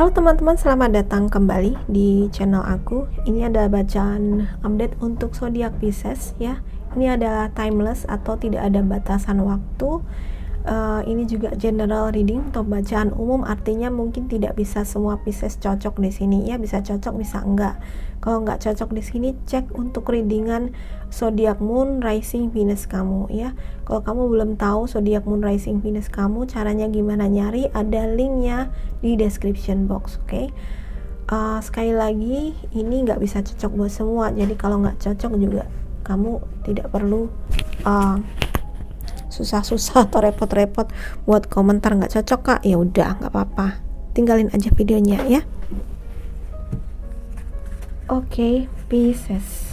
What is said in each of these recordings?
Halo teman-teman, selamat datang kembali di channel aku. Ini adalah bacaan update untuk zodiak Pisces ya. Ini adalah timeless atau tidak ada batasan waktu. Ini juga general reading atau bacaan umum, artinya mungkin tidak bisa semua Pisces cocok di sini ya, bisa cocok bisa enggak. Kalau enggak cocok di sini, cek untuk readingan zodiak Moon, Rising, Venus kamu ya. Kalau kamu belum tahu zodiak Moon, Rising, Venus kamu, caranya gimana nyari, ada linknya di description box, oke? Sekali lagi, ini nggak bisa cocok buat semua, jadi kalau nggak cocok juga kamu tidak perlu susah-susah atau repot-repot buat komentar nggak cocok kak. Ya udah, nggak apa-apa, tinggalin aja videonya ya. Oke, Pisces.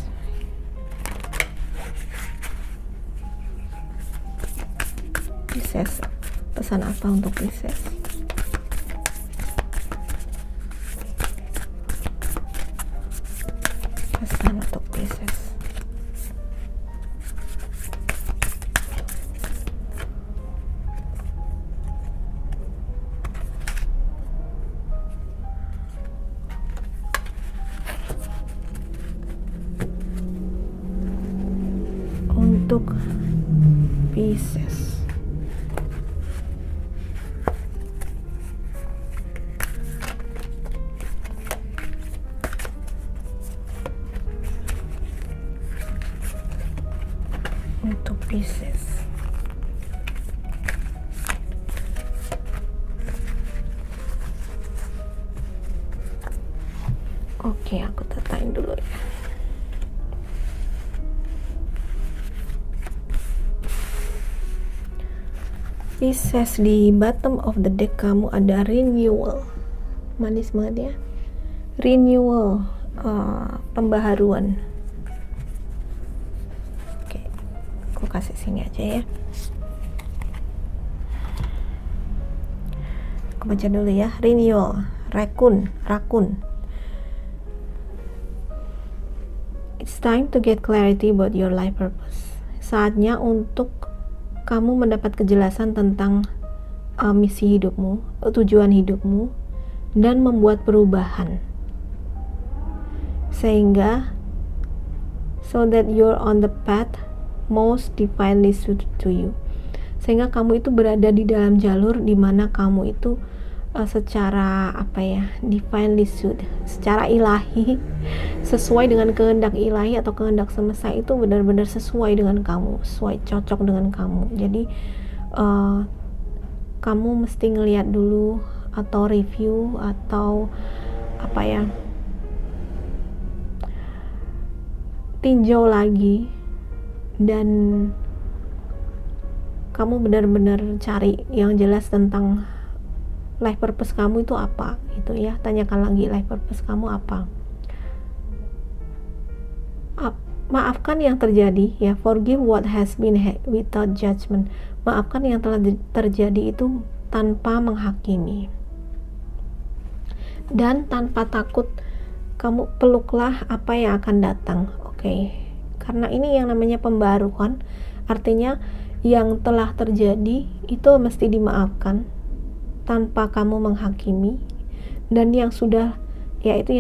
Pisces, pesan apa untuk Pisces? Pesan untuk Pisces. Untuk Pisces, untuk Pisces, oke, aku tatain dulu ya. Pisces, di bottom of the deck kamu ada renewal, manis banget ya, renewal, pembaharuan. Oke, aku kasih sini aja ya. Aku baca dulu ya. Renewal, rakun. It's time to get clarity about your life purpose. Saatnya untuk kamu mendapat kejelasan tentang misi hidupmu, tujuan hidupmu, dan membuat perubahan. Sehingga so that you're on the path most divinely suited to you. Sehingga kamu itu berada di dalam jalur di mana kamu itu secara divinely suited, secara ilahi, sesuai dengan kehendak ilahi atau kehendak semesta, itu benar-benar sesuai dengan kamu, sesuai cocok dengan kamu. Jadi kamu mesti ngelihat dulu atau review atau tinjau lagi, dan kamu benar-benar cari yang jelas tentang life purpose kamu itu apa gitu ya. Tanyakan lagi life purpose kamu apa. Maafkan yang terjadi ya, forgive what has been without judgment. Maafkan yang telah terjadi itu tanpa menghakimi, dan tanpa takut. Kamu peluklah apa yang akan datang, oke? Karena ini yang namanya pembaruan, artinya yang telah terjadi itu mesti dimaafkan tanpa kamu menghakimi, dan yang sudah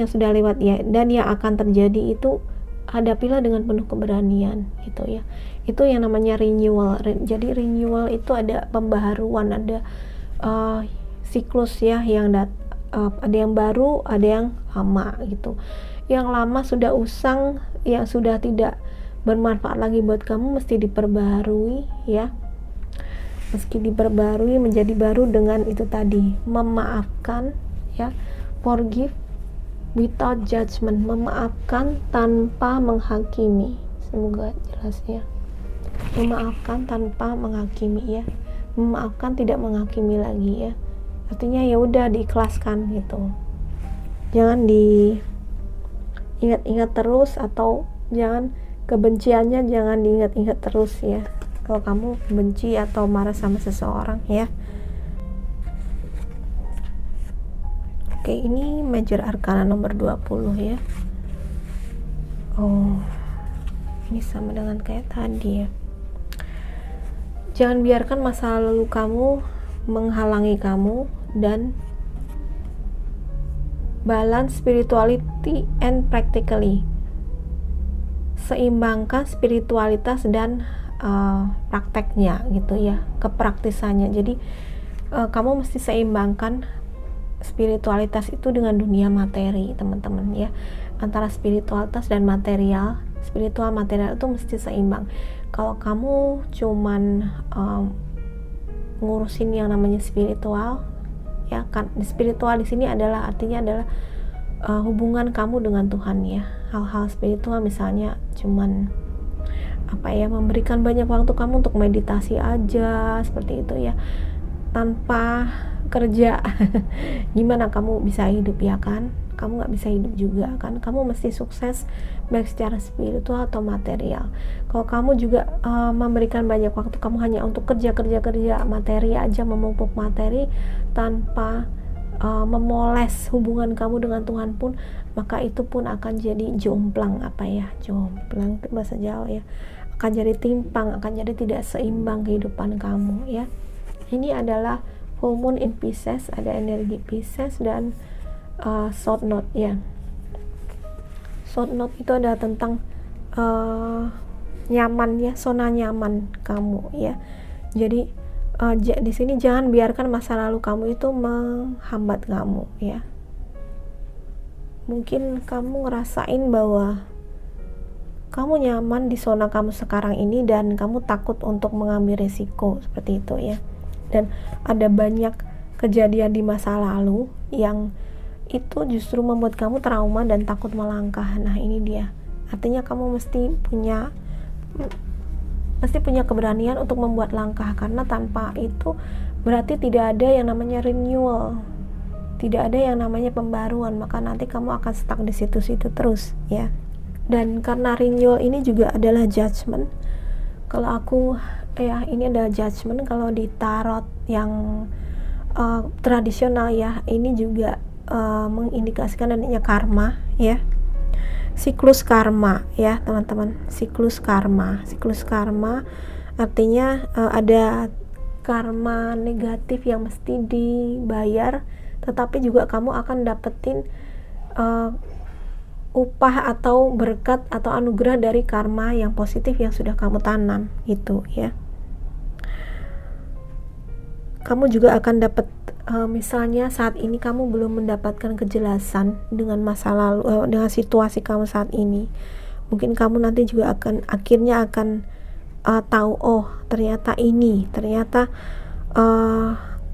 lewat ya, dan yang akan terjadi itu hadapilah dengan penuh keberanian gitu ya. Itu yang namanya renewal. Jadi renewal itu ada pembaharuan, ada siklus ya, yang ada yang baru, ada yang lama gitu. Yang lama sudah usang, yang sudah tidak bermanfaat lagi buat kamu, mesti diperbaharui ya. Meski diperbarui menjadi baru dengan itu tadi, memaafkan ya, forgive without judgment, memaafkan tanpa menghakimi. Semoga jelas ya, memaafkan tanpa menghakimi ya, memaafkan tidak menghakimi lagi ya. Artinya ya udah diikhlaskan gitu, jangan diingat-ingat terus, atau jangan kebenciannya jangan diingat-ingat terus ya. Kalau kamu benci atau marah sama seseorang ya. Oke, ini Major Arcana nomor 20 ya. Oh, ini sama dengan kayak tadi ya. Jangan biarkan masa lalu kamu menghalangi kamu, dan balance spirituality and practically. Seimbangkan spiritualitas dan prakteknya gitu ya, kepraktisannya. Jadi kamu mesti seimbangkan spiritualitas itu dengan dunia materi, teman-teman ya. Antara spiritualitas dan material, spiritual material itu mesti seimbang. Kalau kamu cuman ngurusin yang namanya spiritual, ya kan, spiritual di sini adalah artinya adalah hubungan kamu dengan Tuhan ya. Hal-hal spiritual misalnya cuman memberikan banyak waktu kamu untuk meditasi aja, seperti itu ya, tanpa kerja. Gimana kamu bisa hidup ya kan? Kamu nggak bisa hidup juga kan? Kamu mesti sukses baik secara spiritual atau material. Kalau kamu juga memberikan banyak waktu kamu hanya untuk kerja materi aja, memupuk materi tanpa memoles hubungan kamu dengan Tuhan pun, maka itu pun akan jadi jomplang. Jomplang itu bahasa Jawa ya, akan jadi timpang, akan jadi tidak seimbang kehidupan kamu ya. Ini adalah full moon in Pisces, ada energi Pisces dan South Node ya. South Node itu adalah tentang nyaman ya, zona nyaman kamu ya. Jadi di sini jangan biarkan masa lalu kamu itu menghambat kamu ya. Mungkin kamu ngerasain bahwa kamu nyaman di zona kamu sekarang ini dan kamu takut untuk mengambil risiko, seperti itu ya. Dan ada banyak kejadian di masa lalu yang itu justru membuat kamu trauma dan takut melangkah. Nah ini dia, artinya kamu mesti punya keberanian untuk membuat langkah, karena tanpa itu berarti tidak ada yang namanya renewal, tidak ada yang namanya pembaruan, maka nanti kamu akan stuck di situ-situ terus ya. Dan karena renewal ini juga adalah judgment, kalau aku ini adalah judgment. Kalau di tarot yang tradisional ya, ini juga mengindikasikan adanya karma ya, siklus karma ya teman-teman. Siklus karma artinya ada karma negatif yang mesti dibayar, tetapi juga kamu akan dapetin upah atau berkat atau anugerah dari karma yang positif yang sudah kamu tanam gitu ya. Kamu juga akan dapat misalnya saat ini kamu belum mendapatkan kejelasan dengan masa lalu, dengan situasi kamu saat ini, mungkin kamu nanti juga akhirnya akan tahu, oh ternyata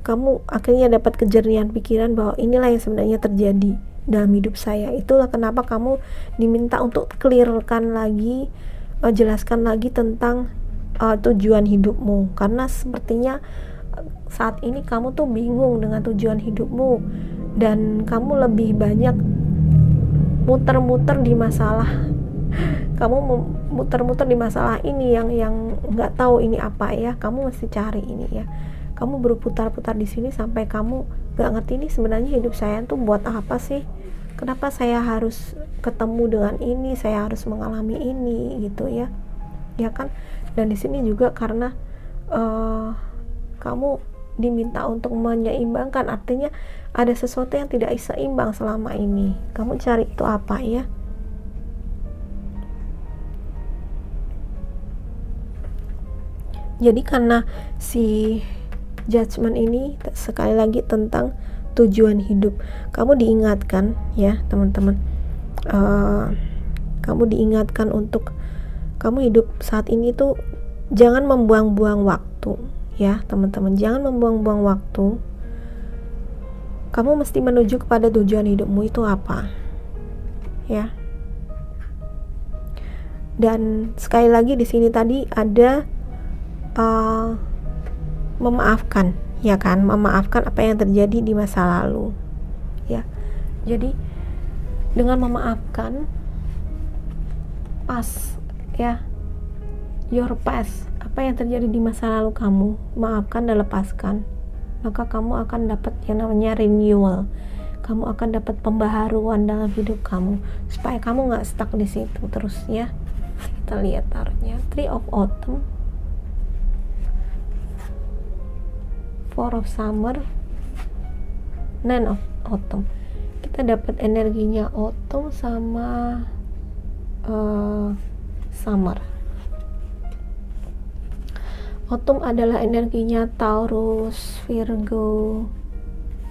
kamu akhirnya dapat kejernihan pikiran bahwa inilah yang sebenarnya terjadi dalam hidup saya. Itulah kenapa kamu diminta untuk clearkan lagi, jelaskan lagi tentang tujuan hidupmu, karena sepertinya saat ini kamu tuh bingung dengan tujuan hidupmu dan kamu lebih banyak muter-muter di masalah. Kamu muter-muter di masalah ini yang nggak tahu ini apa ya. Kamu mesti cari ini ya. Kamu berputar-putar di sini sampai kamu nggak ngerti ini sebenarnya hidup saya tuh buat apa sih? Kenapa saya harus ketemu dengan ini? Saya harus mengalami ini gitu ya, ya kan? Dan di sini juga karena kamu diminta untuk menyeimbangkan, artinya ada sesuatu yang tidak seimbang selama ini. Kamu cari itu apa ya? Jadi karena si judgment ini sekali lagi tentang tujuan hidup, kamu diingatkan ya teman-teman, kamu diingatkan untuk kamu hidup saat ini tuh jangan membuang-buang waktu ya teman-teman, jangan membuang-buang waktu. Kamu mesti menuju kepada tujuan hidupmu itu apa ya. Dan sekali lagi di sini tadi ada memaafkan ya kan, memaafkan apa yang terjadi di masa lalu ya. Jadi dengan memaafkan past ya, your past, apa yang terjadi di masa lalu kamu, maafkan dan lepaskan, maka kamu akan dapat yang namanya renewal. Kamu akan dapat pembaharuan dalam hidup kamu supaya kamu nggak stuck di situ terus ya. Kita lihat tarotnya, Three of Autumn, Four of Summer, Nine of Autumn. Kita kita dapat energinya autumn sama summer. Autumn adalah energinya Taurus, Virgo,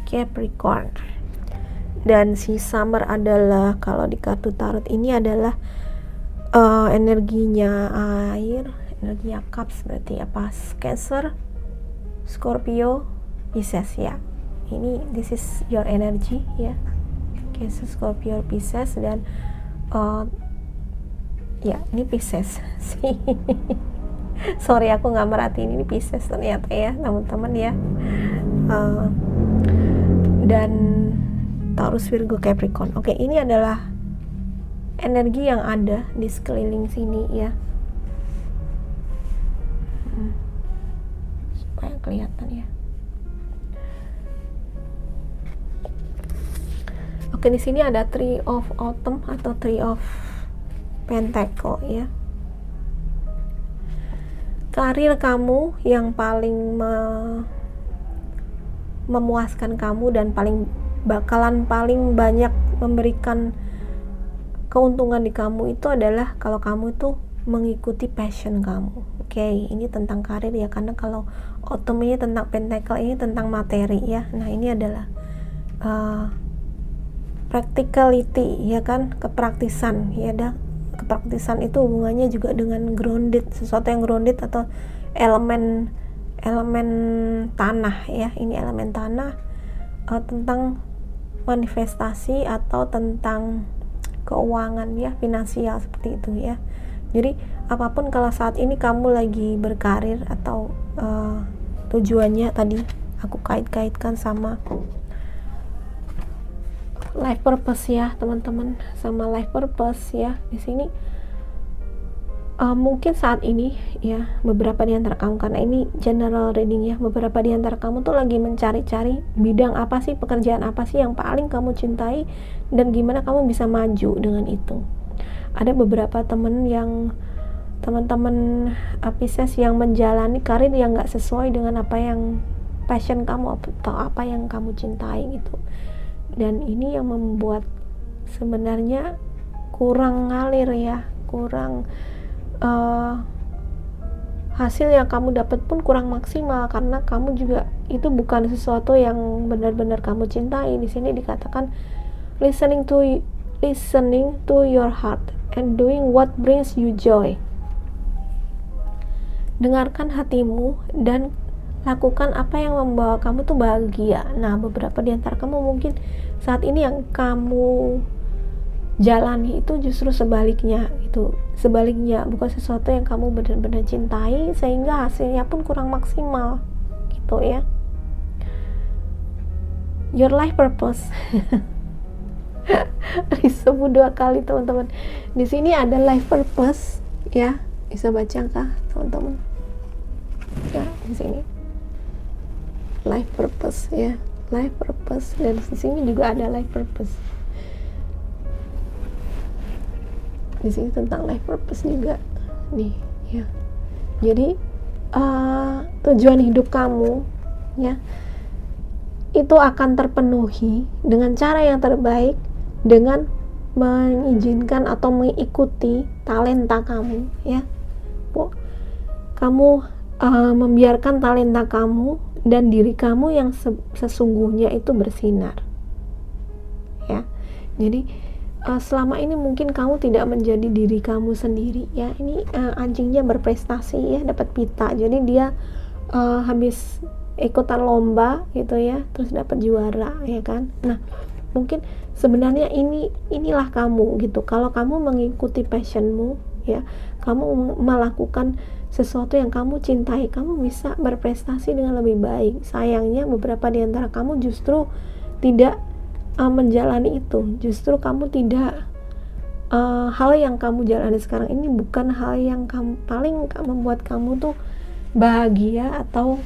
Capricorn, dan si summer adalah, kalau di kartu tarot ini adalah energinya air, energinya Cups, berarti apa? Cancer, Scorpio, Pisces ya. Ini this is your energy ya, Cancer, Scorpio, Pisces, dan ya ini Pisces sih. Sorry aku nggak merhatiin ini Pisces ternyata ya teman-teman ya. Dan Taurus, Virgo, Capricorn. Oke, ini adalah energi yang ada di sekeliling sini ya, supaya kelihatan ya. Oke, di sini ada Three of Autumn atau Three of Pentacle ya. Karir kamu yang paling memuaskan kamu dan bakalan paling banyak memberikan keuntungan di kamu itu adalah kalau kamu itu mengikuti passion kamu. Oke, ini tentang karir ya, karena kalau autumn ini tentang pentacle, ini tentang materi ya. Nah, ini adalah practicality ya kan, kepraktisan ya. Kepraktisan itu hubungannya juga dengan grounded, sesuatu yang grounded atau elemen tanah ya. Ini elemen tanah, tentang manifestasi atau tentang keuangan ya, finansial seperti itu ya. Jadi apapun kalau saat ini kamu lagi berkarir atau tujuannya tadi aku kait-kaitkan sama life purpose ya teman-teman, sama life purpose ya. Di sini mungkin saat ini ya, beberapa di antara kamu, karena ini general reading ya, beberapa di antara kamu tuh lagi mencari-cari bidang apa sih, pekerjaan apa sih yang paling kamu cintai dan gimana kamu bisa maju dengan itu. Ada beberapa teman-teman Pisces yang menjalani karir yang gak sesuai dengan apa yang passion kamu atau apa yang kamu cintai gitu, dan ini yang membuat sebenarnya kurang ngalir ya, kurang hasil yang kamu dapat pun kurang maksimal, karena kamu juga itu bukan sesuatu yang benar-benar kamu cintai. Di sini dikatakan listening to your heart and doing what brings you joy. Dengarkan hatimu dan lakukan apa yang membawa kamu tuh bahagia. Nah, beberapa di antara kamu mungkin saat ini yang kamu jalani itu justru sebaliknya gitu. Sebaliknya, bukan sesuatu yang kamu benar-benar cintai sehingga hasilnya pun kurang maksimal gitu ya. Your life purpose. Disebut 2 kali teman-teman. Di sini ada life purpose ya. Bisa baca kah teman-teman? Ya, di sini. Life purpose ya. Life purpose, dan di sini juga ada life purpose. Di sini tentang life purpose juga nih ya. Jadi tujuan hidup kamu ya itu akan terpenuhi dengan cara yang terbaik, dengan mengizinkan atau mengikuti talenta kamu ya. Kamu membiarkan talenta kamu dan diri kamu yang sesungguhnya itu bersinar ya. Jadi selama ini mungkin kamu tidak menjadi diri kamu sendiri ya. Ini anjingnya berprestasi ya, dapat pita, jadi dia habis ikutan lomba gitu ya, terus dapat juara ya kan. Nah, mungkin sebenarnya inilah kamu gitu. Kalau kamu mengikuti passionmu ya, kamu melakukan sesuatu yang kamu cintai, kamu bisa berprestasi dengan lebih baik. Sayangnya beberapa di antara kamu justru tidak menjalani itu. Justru kamu tidak hal yang kamu jalani sekarang ini bukan hal yang paling membuat kamu tuh bahagia, atau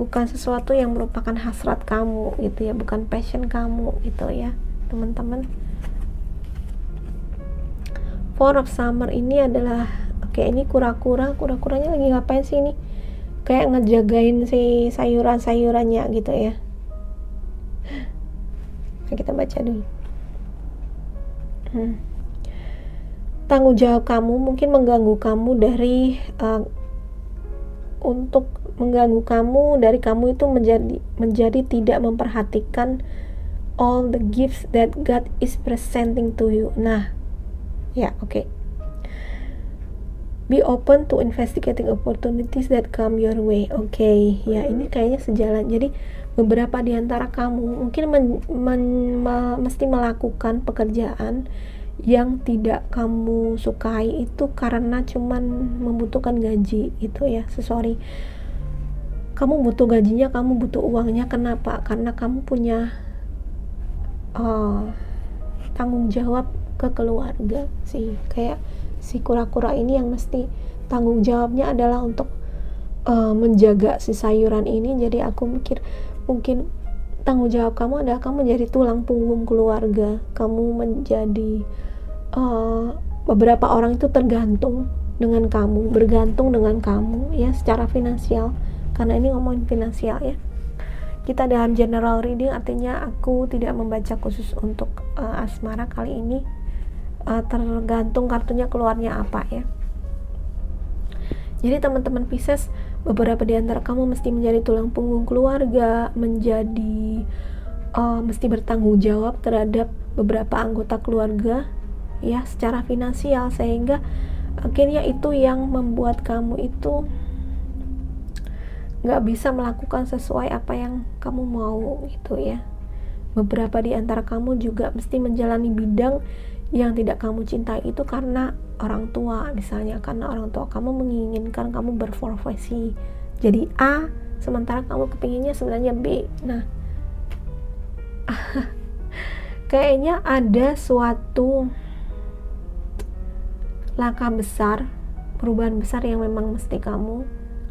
bukan sesuatu yang merupakan hasrat kamu gitu ya, bukan passion kamu gitu ya teman-teman. Four of Summer ini adalah ini kura-kuranya lagi ngapain sih ini? Kayak ngejagain si sayuran-sayurannya gitu ya. kita baca dulu. Tanggung jawab kamu mungkin mengganggu kamu dari untuk mengganggu kamu dari kamu itu menjadi tidak memperhatikan all the gifts that God is presenting to you. Nah, ya, oke. Be open to investigating opportunities that come your way. Oke, ya ini kayaknya sejalan. Jadi beberapa di antara kamu mungkin mesti melakukan pekerjaan yang tidak kamu sukai itu karena cuman membutuhkan gaji itu ya. Sorry, kamu butuh gajinya, kamu butuh uangnya. Kenapa? Karena kamu punya tanggung jawab ke keluarga sih. Kayak si kura-kura ini yang mesti tanggung jawabnya adalah untuk menjaga si sayuran ini. Jadi aku mikir mungkin tanggung jawab kamu adalah kamu menjadi tulang punggung keluarga. Kamu menjadi beberapa orang itu tergantung dengan kamu, bergantung dengan kamu ya secara finansial. Karena ini ngomongin finansial ya. Kita dalam general reading, artinya aku tidak membaca khusus untuk asmara kali ini. Tergantung kartunya keluarnya apa ya. Jadi teman-teman Pisces, beberapa di antara kamu mesti menjadi tulang punggung keluarga, mesti bertanggung jawab terhadap beberapa anggota keluarga ya secara finansial, sehingga akhirnya itu yang membuat kamu itu nggak bisa melakukan sesuai apa yang kamu mau gitu ya. Beberapa di antara kamu juga mesti menjalani bidang yang tidak kamu cintai itu karena orang tua, misalnya karena orang tua kamu menginginkan kamu berprofesi jadi A, sementara kamu kepinginnya sebenarnya B. Nah, kayaknya ada suatu langkah besar, perubahan besar yang memang mesti kamu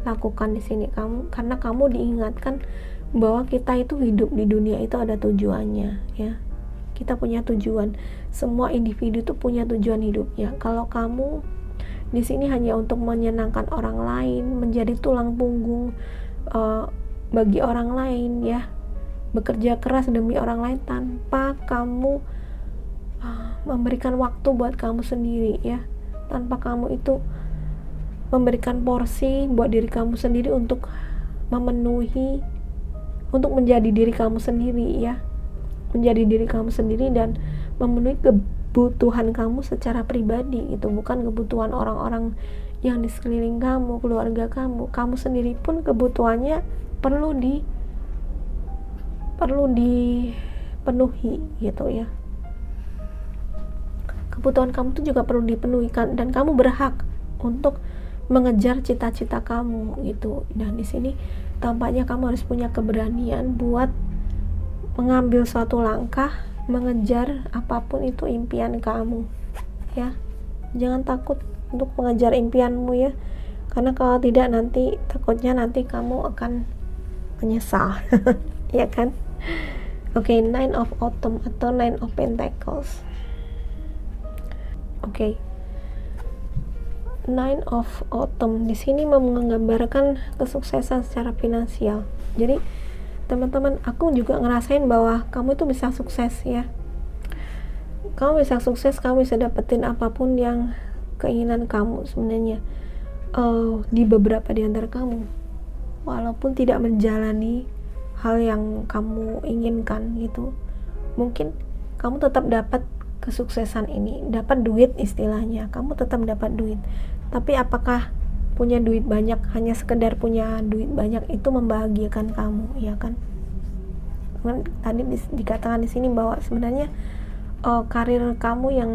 lakukan di sini karena kamu diingatkan bahwa kita itu hidup di dunia itu ada tujuannya ya. Kita punya tujuan. Semua individu itu punya tujuan hidupnya. Kalau kamu di sini hanya untuk menyenangkan orang lain, menjadi tulang punggung bagi orang lain ya, bekerja keras demi orang lain tanpa kamu memberikan waktu buat kamu sendiri ya, tanpa kamu itu memberikan porsi buat diri kamu sendiri untuk memenuhi, untuk menjadi diri kamu sendiri ya, menjadi diri kamu sendiri dan memenuhi kebutuhan kamu secara pribadi. Itu bukan kebutuhan orang-orang yang di sekeliling kamu, keluarga kamu sendiri pun kebutuhannya perlu dipenuhi gitu ya. Kebutuhan kamu itu juga perlu dipenuhi dan kamu berhak untuk mengejar cita-cita kamu gitu. Dan di sini tampaknya kamu harus punya keberanian buat mengambil suatu langkah, mengejar apapun itu impian kamu ya. Jangan takut untuk mengejar impianmu ya, karena kalau tidak nanti takutnya nanti kamu akan menyesal. Ya kan. Oke, Nine of Autumn atau Nine of Pentacles. Oke. Nine of Autumn di sini menggambarkan kesuksesan secara finansial. Jadi teman-teman, aku juga ngerasain bahwa kamu itu bisa sukses ya. Kamu bisa sukses, kamu bisa dapetin apapun yang keinginan kamu sebenarnya. Di beberapa di antara kamu, walaupun tidak menjalani hal yang kamu inginkan gitu, mungkin kamu tetap dapat kesuksesan ini, dapat duit istilahnya, kamu tetap dapat duit. Tapi apakah punya duit banyak, hanya sekedar punya duit banyak itu membahagiakan kamu, ya kan? Tadi dikatakan di sini bahwa sebenarnya karir kamu yang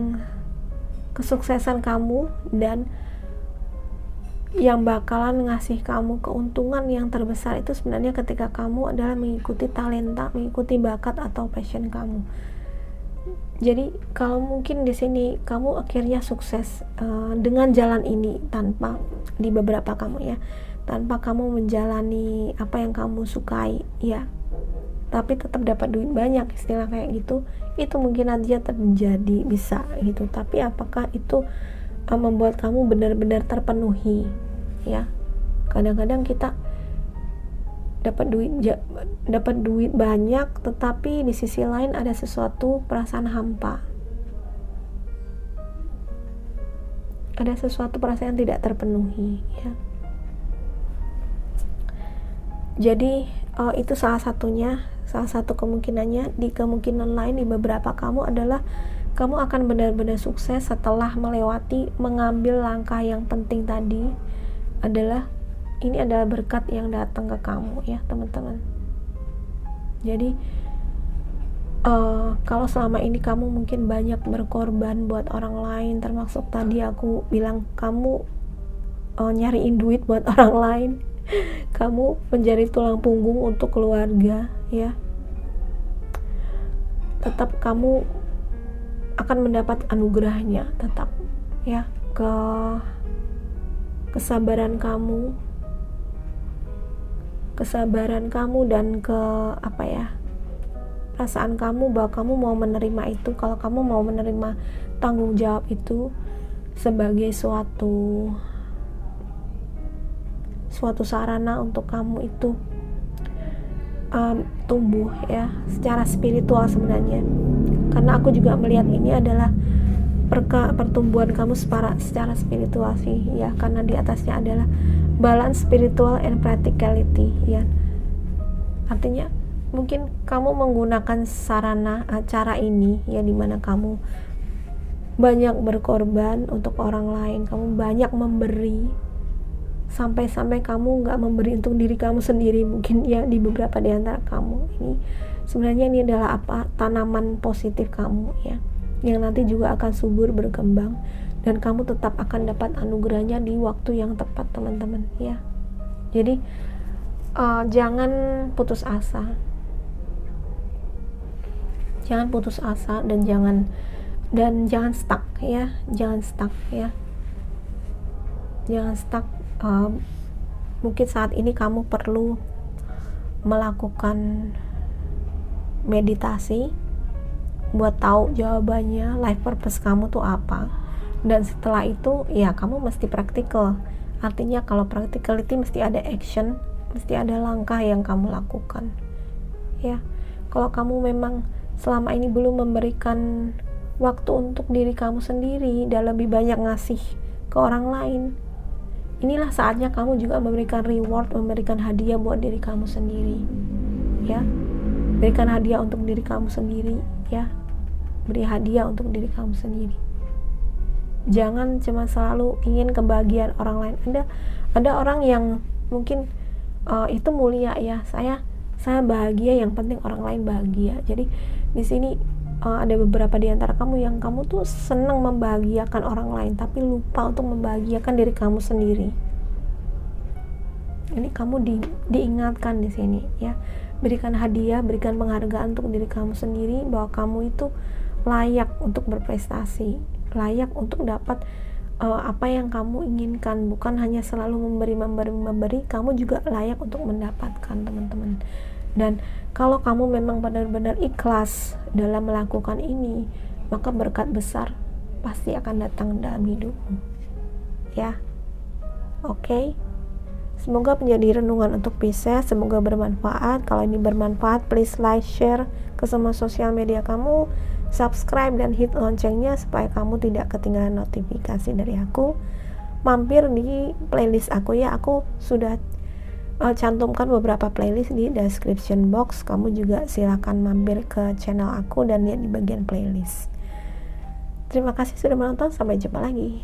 kesuksesan kamu dan yang bakalan ngasih kamu keuntungan yang terbesar itu sebenarnya ketika kamu adalah mengikuti talenta, mengikuti bakat atau passion kamu. Jadi kalau mungkin di sini kamu akhirnya sukses dengan jalan ini tanpa, di beberapa kamu ya, tanpa kamu menjalani apa yang kamu sukai ya, tapi tetap dapat duit banyak, istilah kayak gitu, itu mungkin aja terjadi, bisa gitu. Tapi apakah itu membuat kamu benar-benar terpenuhi ya? Kadang-kadang kita dapat duit banyak, tetapi di sisi lain ada sesuatu perasaan hampa, ada sesuatu perasaan yang tidak terpenuhi, ya. Jadi itu salah satu kemungkinannya. Di kemungkinan lain di beberapa kamu adalah kamu akan benar-benar sukses setelah mengambil langkah yang penting tadi. Ini adalah berkat yang datang ke kamu, ya teman-teman. Jadi kalau selama ini kamu mungkin banyak berkorban buat orang lain, termasuk tadi aku bilang kamu nyariin duit buat orang lain, kamu menjadi tulang punggung untuk keluarga, ya, tetap kamu akan mendapat anugerahnya, tetap, ya. Kesabaran kamu dan perasaan kamu bahwa kamu mau menerima itu, kalau kamu mau menerima tanggung jawab itu sebagai suatu sarana untuk kamu itu tumbuh, ya, secara spiritual sebenarnya. Karena aku juga melihat ini adalah pertumbuhan kamu secara spiritual sih, ya, karena di atasnya adalah balance spiritual and practicality, ya. Artinya mungkin kamu menggunakan cara ini, ya, dimana kamu banyak berkorban untuk orang lain, kamu banyak memberi, sampai kamu nggak memberi untuk diri kamu sendiri, mungkin, ya, di beberapa di antara kamu ini. Sebenarnya ini adalah tanaman positif kamu, ya, yang nanti juga akan subur berkembang, dan kamu tetap akan dapat anugerahnya di waktu yang tepat, teman-teman, ya. Jadi jangan putus asa dan jangan stuck, ya. Jangan stuck. Mungkin saat ini kamu perlu melakukan meditasi buat tahu jawabannya, life purpose kamu tuh apa. Dan setelah itu, ya, kamu mesti praktikal. Artinya kalau practicality mesti ada action, mesti ada langkah yang kamu lakukan, ya. Kalau kamu memang selama ini belum memberikan waktu untuk diri kamu sendiri dan lebih banyak ngasih ke orang lain, inilah saatnya kamu juga memberikan reward, memberikan hadiah buat diri kamu sendiri, ya. Berikan hadiah untuk diri kamu sendiri, ya. Beri hadiah untuk diri kamu sendiri. Jangan cuma selalu ingin kebahagiaan orang lain. Ada orang yang mungkin itu mulia, ya. Saya bahagia, yang penting orang lain bahagia. Jadi di sini ada beberapa di antara kamu yang kamu tuh senang membahagiakan orang lain, tapi lupa untuk membahagiakan diri kamu sendiri. Ini kamu diingatkan di sini, ya. Berikan hadiah, berikan penghargaan untuk diri kamu sendiri, bahwa kamu itu layak untuk berprestasi, layak untuk dapat apa yang kamu inginkan. Bukan hanya selalu memberi, kamu juga layak untuk mendapatkan, teman-teman. Dan kalau kamu memang benar-benar ikhlas dalam melakukan ini, maka berkat besar pasti akan datang dalam hidupmu, ya. Oke. Semoga menjadi renungan untuk Pisces, semoga bermanfaat. Kalau ini bermanfaat, please like, share ke semua sosial media kamu, subscribe dan hit loncengnya supaya kamu tidak ketinggalan notifikasi dari aku. Mampir di playlist aku, ya. Aku sudah cantumkan beberapa playlist di description box. Kamu juga silakan mampir ke channel aku dan lihat di bagian playlist. Terima kasih sudah menonton, sampai jumpa lagi.